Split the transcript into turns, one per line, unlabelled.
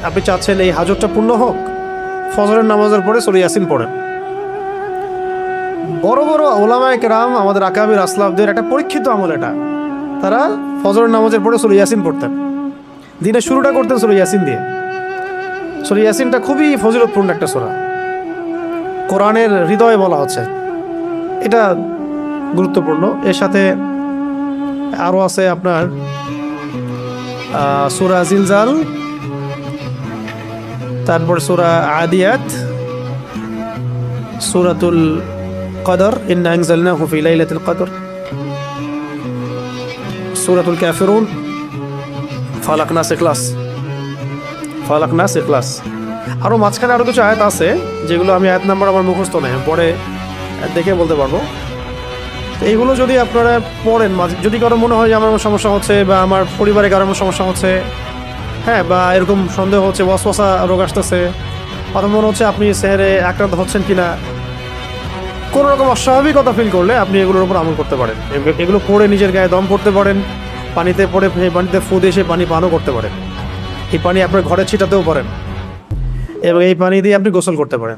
আপনি চাচ্ছেন এই হাজতটা পূর্ণ হোক, ফজরের নামাজের পরে সূরা ইয়াসিন পড়েন। বড় বড় ওলামায়ে কেরাম, আমাদের আকাবির আসলাফদের একটা পরীক্ষিত আমল এটা। তারা ফজরের নামাজের পরে সূরা ইয়াসিন পড়তেন, দিনের শুরুটা করতেন সূরা ইয়াসিন দিয়ে। সূরা ইয়াসিনটা খুবই ফজিলতপূর্ণ একটা সূরা, কোরআনের হৃদয় বলা হচ্ছে, এটা গুরুত্বপূর্ণ। এর সাথে আরও আছে আপনার সূরা জিলজাল, তারপর সূরা আদিয়াত, সূরাতুল কদর, ইন্না আনজালনাহু ফি লাইলাতিল কদর, সূরাতুল কাফিরুন, ফালাক নাস ইখলাস, ফালাক নাস ইখলাস। আরও মাঝখানে আরও কিছু আয়াত আছে যেগুলো আমি আয়াত নাম্বার আমার মুখস্থ নেই, পরে দেখে বলতে পারবো। তো এইগুলো যদি আপনারা পড়েন, যদি কারো মনে হয় যে আমার সমস্যা হচ্ছে বা আমার পরিবারে কারোর সমস্যা হচ্ছে, হ্যাঁ, বা এরকম সন্দেহ হচ্ছে, ওয়াসওয়াসা রোগ আসতেছে, অথবা মনে হচ্ছে আপনি সেহরে আক্রান্ত হচ্ছেন কিনা, কোনো রকম অস্বাভাবিকতা ফিল করলে আপনি এগুলোর উপর আমল করতে পারেন। এগুলো পড়ে নিজের গায়ে দম করতে পারেন, পানিতে পড়ে পানিতে ফু দিয়ে সে পানি পানও করতে পারেন, এই পানি আপনার ঘরে ছিটাতেও পারেন, এবং এই পানি দিয়ে আপনি গোসল করতে পারেন।